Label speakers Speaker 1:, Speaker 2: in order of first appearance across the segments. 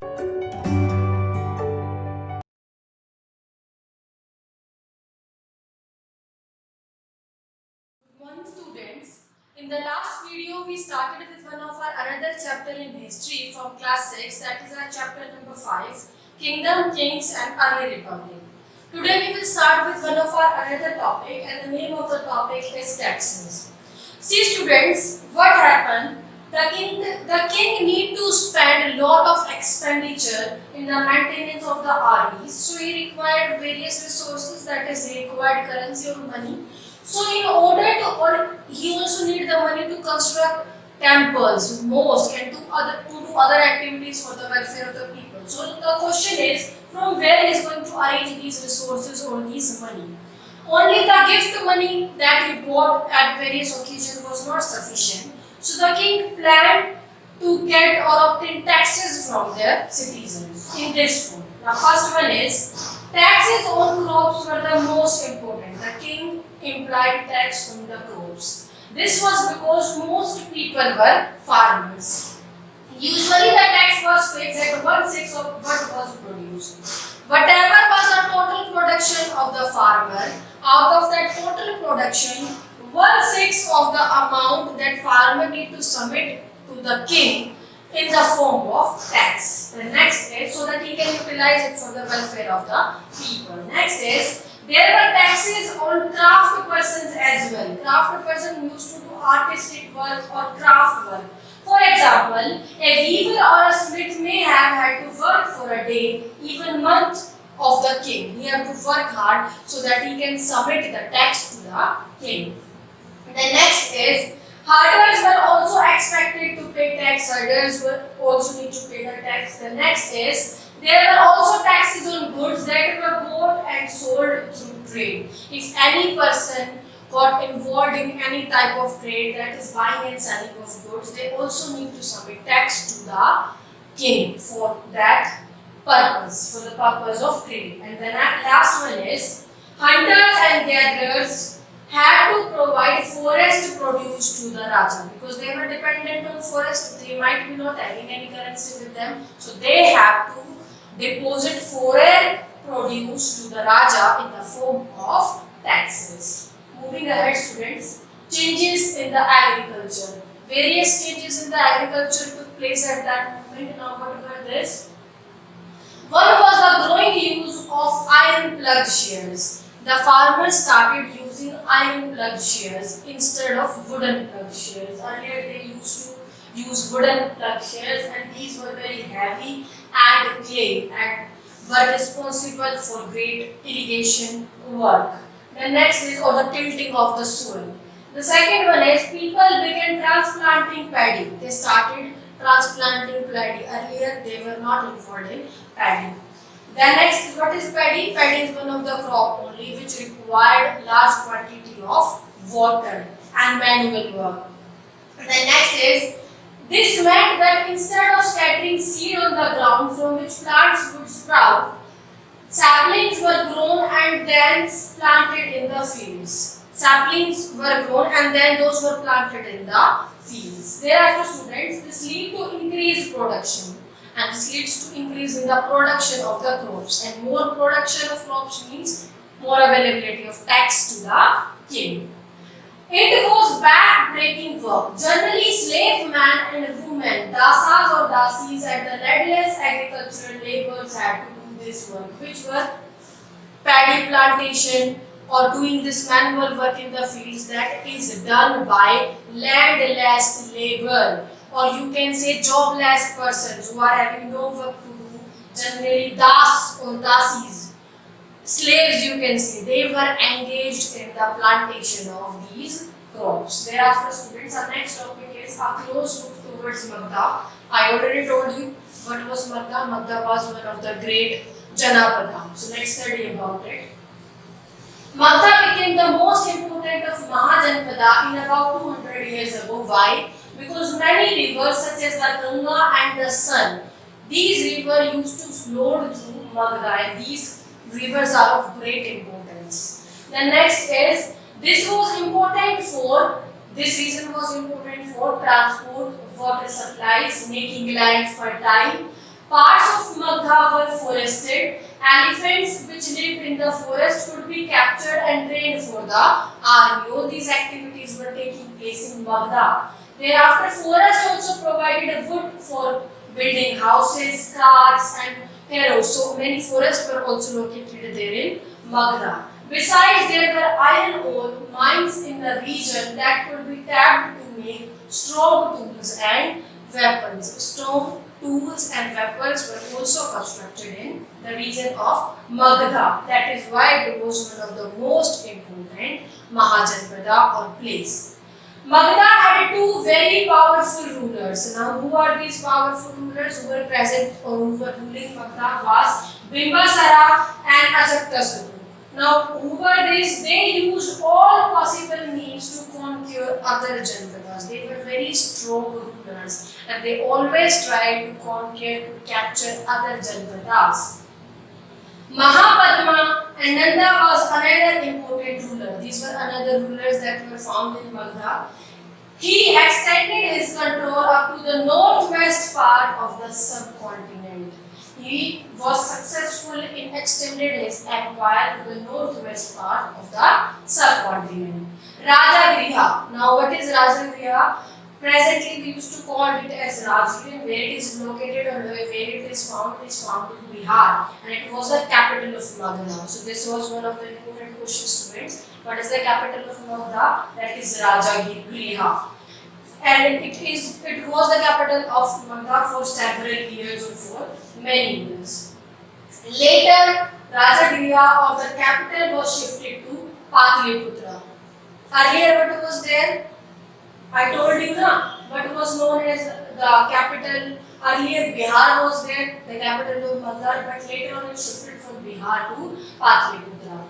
Speaker 1: Morning students. In the last video we started with one of our another chapter in history from class 6, that is our chapter number 5, Kingdom, Kings and Early Republic. Today we will start with one of our another topic, and the name of the topic is taxes. See students, what happened? The king need to spend a lot of expenditure in the maintenance of the armies, so he required various resources, that is he required currency or money. So in order to, or he also need the money to construct temples, mosques, and to do other activities for the welfare of the people. So the question is, from where he is going to arrange these resources or these money? Only the gift money that he bought at various occasions was not sufficient. So the king planned to get or obtain taxes from their citizens in this form. The first one is taxes on crops were the most important. The king implied tax on the crops. This was because most people were farmers. Usually the tax was fixed at 1/6 of what was produced. Whatever was the total production of the farmer, out of that total production, 1/6 of the amount that farmer need to submit to the king in the form of tax. The next is so that he can utilize it for the welfare of the people. Next is there were taxes on craft persons as well. Craft person used to do artistic work or craft work. For example, a weaver or a smith may have had to work for a day, even month of the king. He have to work hard so that he can submit the tax to the king. The next is herders were also expected to pay tax. Herders were also need to pay the tax. The next is there were also taxes on goods that were bought and sold through trade. If any person got involved in any type of trade, that is buying and selling of goods, they also need to submit tax to the king for that purpose, for the purpose of trade. And the last one is hunters and gatherers had to provide forest produce to the Raja because they were dependent on forest. They might be not having any currency with them, so they have to deposit foreign produce to the Raja in the form of taxes. Moving ahead, students, changes in the agriculture. Various changes in the agriculture took place at that moment. Now, what were this? One was the growing use of iron plug shears. The farmers started using iron plug shears instead of wooden plug shears. Earlier they used to use wooden plug shears, and these were very heavy and clay and were responsible for great irrigation work. The next is the tilting of the soil. The second one is people began transplanting paddy. They started transplanting paddy. Earlier they were not involved in paddy. The next is, what is paddy? Paddy is one of the crop only which required large quantity of water and manual work. The next is, this meant that instead of scattering seed on the ground from which plants would sprout, saplings were grown and then planted in the fields. Saplings were grown and then those were planted in the fields. Thereafter, students, this leads to increased production, and this leads to increase in the production of the crops. And more production of crops means more availability of tax to the king. It was back-breaking work. Generally, slave men and women, dasas or dasis, and the leadless agricultural laborers had to do this work, which were paddy plantation or doing this manual work in the fields that is done by landless labor, or you can say jobless persons who are having no work to do, generally das or dasis. Slaves, you can say, they were engaged in the plantation of these crops. Thereafter, students, our next topic is a close look towards Magda. I already told you what was Magda. Magda was one of the great Janapada. So let's study about it. Magda became the most important of Mahajanpada in about 200 years ago. Why? Because many rivers such as the Ganga and the Sun, these rivers used to flow through Magda, and these rivers are of great importance. The next is, this reason was important for transport, water supplies, making land fertile, Parts of Magha were forested. Elephants which lived in the forest could be captured and trained for the army. All these activities were taking place in Magha. Thereafter, forest also provided wood for building houses, cars, and harrows. So many forests were also located there in Magha. Besides, there were iron ore mines in the region that could be tapped to make strong tools and weapons. Strong tools and weapons were also constructed in the region of Magadha. That is why it was one of the most important Mahajanpada or place. Magadha had two very powerful rulers. Now, who are these powerful rulers who were present or who were ruling Magadha was Bimbasara and Ajatasattu. Now, who were these? They used all possible means to conquer other Janpadas. They were very strong rulers and they always tried to conquer, to capture other Janpadas. Mahapadma and Nanda was another important ruler. These were another rulers that were found in Magadha. He extended his control up to the northwest part of the subcontinent. He was successful in extending his empire to the northwest part of the subcontinent. Rajagriha. Now, what is Rajagriha? Presently, we used to call it as Rajgir. Where it is located or where it is found in Bihar, and it was the capital of Magadha. So, this was one of the important questions, students. What is the capital of Magadha? That is Rajagriha. And it was the capital of Magadha for several years or for many years. Later, Rajagriha or the capital was shifted to Patliputra. Earlier, what was there? I told you na, what was known as the capital. Earlier, Bihar was there, the capital of Magadha, but later on it shifted from Bihar to Patliputra.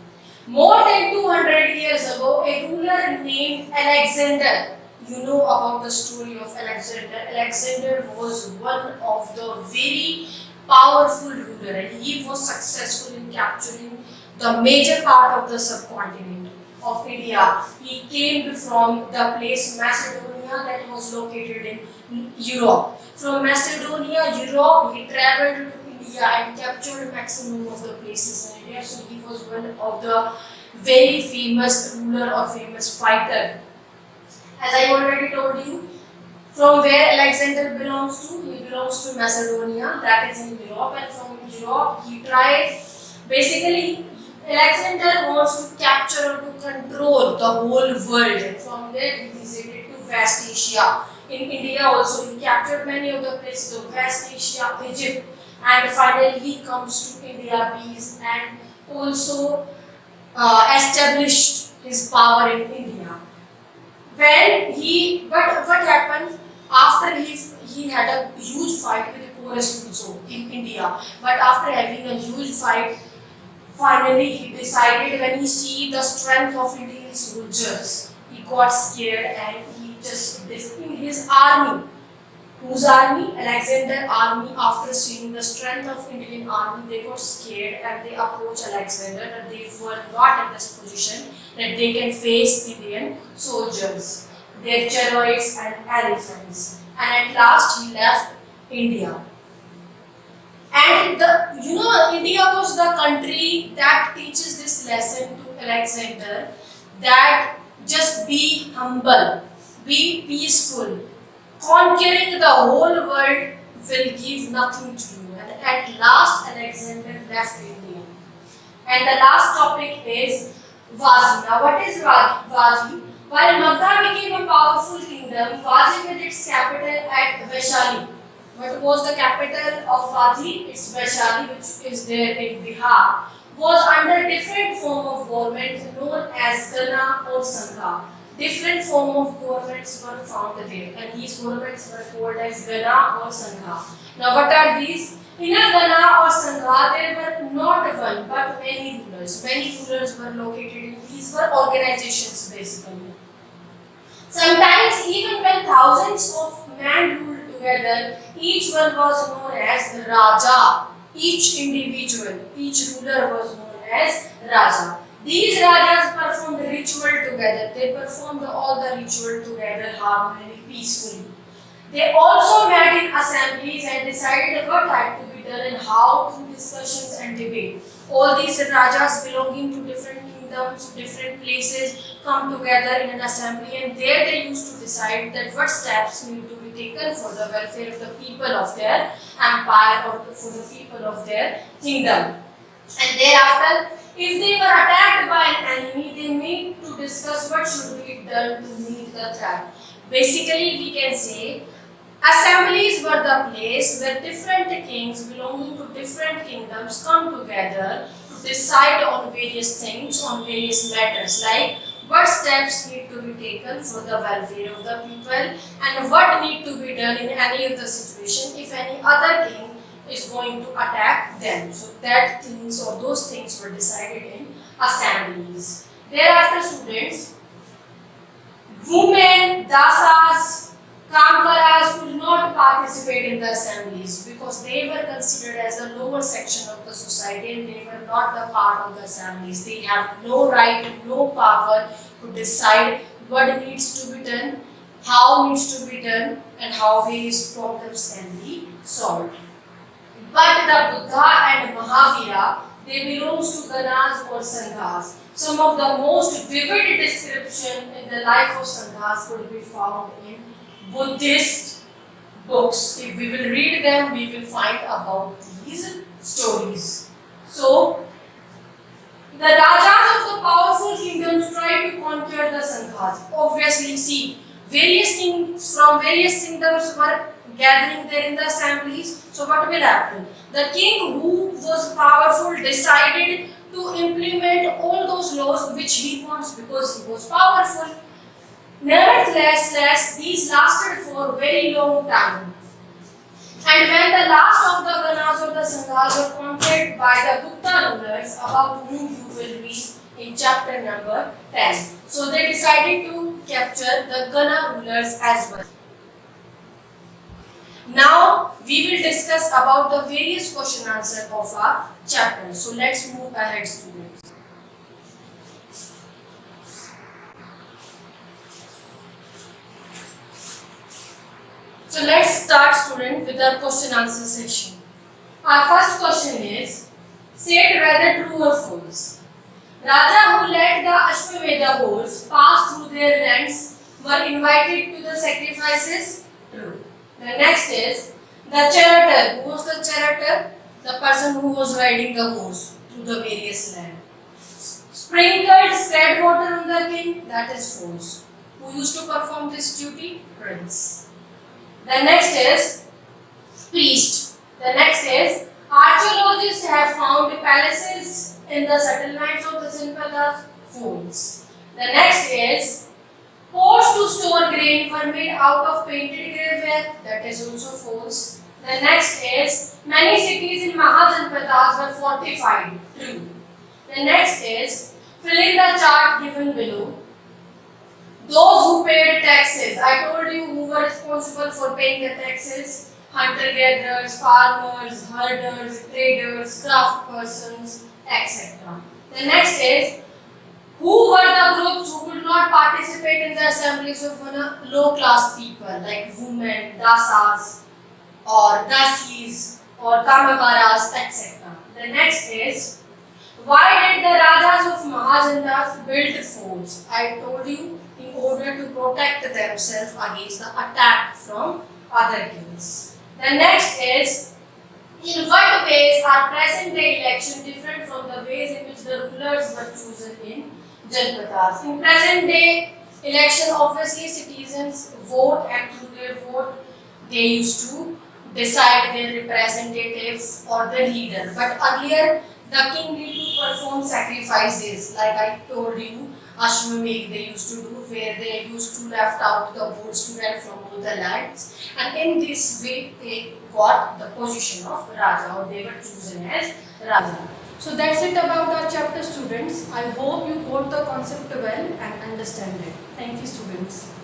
Speaker 1: More than 200 years ago, a ruler named Alexander. You know about the story of Alexander. Alexander was one of the very powerful ruler and he was successful in capturing the major part of the subcontinent of India. He came from the place Macedonia that was located in Europe. From Macedonia, Europe, he traveled to India and captured maximum of the places in India. So he was one of the very famous ruler or famous fighter. As I already told you, from where Alexander belongs to, he belongs to Macedonia, that is in Europe, and from Europe he tried, basically Alexander wants to capture or to control the whole world. From there he visited to West Asia. In India also he captured many of the places of West Asia, Egypt, and finally he comes to India Bees and also established his power in India. What happened after he had a huge fight with Porus also in India. But after having a huge fight, finally he decided when he see the strength of Indian soldiers, he got scared and he just in his army. Whose army? Alexander army. After seeing the strength of Indian army, they got scared and they approached Alexander that they were not in this position that they can face Indian soldiers, their chariots and elephants. And at last he left India. And India was the country that teaches this lesson to Alexander that just be humble, be peaceful. Conquering the whole world will give nothing to you. And at last Alexander left India. And the last topic is Vaji. Now what is Vaji? While Magadha became a powerful kingdom, Vaji with its capital at Vaishali. What was the capital of Vaji? It's Vaishali, which is there in Bihar. Was under different form of government known as Gana or Sangha. Different form of governments were found there, and these governments were called as Gana or Sangha. Now what are these? In a Gana or Sangha, there were not one but many rulers. Many rulers were located in these were organizations basically. Sometimes even when thousands of men ruled together, each one was known as Raja. Each individual, each ruler was known as Raja. These Rajas performed ritual together. They performed all the ritual together harmoniously, peacefully. They also met in assemblies and decided what had to be done and how through discussions and debate. All these rajas belonging to different kingdoms, different places come together in an assembly, and there they used to decide that what steps need to be taken for the welfare of the people of their empire or for the people of their kingdom. And thereafter, if they were attacked by an enemy, they need to discuss what should be done to meet the threat. Basically, we can say assemblies were the place where different kings belonging to different kingdoms come together to decide on various things, on various matters like what steps need to be taken for the welfare of the people and what need to be done in any of the situation if any other king is going to attack them. So that things or those things were decided in assemblies. Thereafter, students, women, dasas, kamkaras could not participate in the assemblies because they were considered as the lower section of the society and they were not the part of the assemblies. They have no right, no power to decide what needs to be done, how needs to be done, and how various problems can be solved. But the Buddha and Mahavira, they belongs to Ganas or Sanghas. Some of the most vivid description in the life of Sanghas could be found in Buddhist books. If we will read them, we will find about these stories. So, the Rajas of the powerful kingdoms tried to conquer the Sanghas. Obviously, see, various kings from various kingdoms were gathering there in the assemblies. So what will happen? The king who was powerful decided to implement all those laws which he wants because he was powerful. Nevertheless, these lasted for a very long time. And when the last of the Ganas or the Sanghas were conquered by the Gupta rulers, about whom you will read in chapter number 10. So they decided to capture the Gana rulers as well. Now we will discuss about the various question answer of our chapter. So let's move ahead, students. So let's start, student, with the question answer section. Our first question is, state whether true or false. Raja who let the Ashwamedha horse pass through their lands were invited to the sacrifices. True. The next is the charioteer. Who was the charioteer? The person who was riding the horse through the various land. Sprinkled spread water on the king. That is false. Who used to perform this duty? Prince. The next is priest. The next is archaeologists have found palaces in the settlements of the Janpadas. False. The next is pots to store grain were made out of painted graveware. That is also false. The next is many cities in Mahajanpadas were fortified. True. The next is fill in the chart given below. Those who paid taxes. I told you who were responsible for paying the taxes. Hunter-gatherers, farmers, herders, traders, craft persons, etc. The next is who were the groups who could not participate in the assemblies of low-class people like women, dasas, or dasis, or kamakaras, etc. The next is why did the Rajas of Mahajantas build forts? I told you in order to protect themselves against the attack from other kings. The next is in what ways are present day election different from the ways in which the rulers were chosen in Janpadas? In present day election, obviously citizens vote and through their vote they used to decide their representative or their leader. But earlier the king need to perform sacrifices like I told you, Ashwamedh they used to do where they used to left out the bold student from all the lands, and in this way they got the position of Raja or they were chosen as Raja. So that's it about our chapter, students. I hope you got the concept well and understand it. Thank you, students.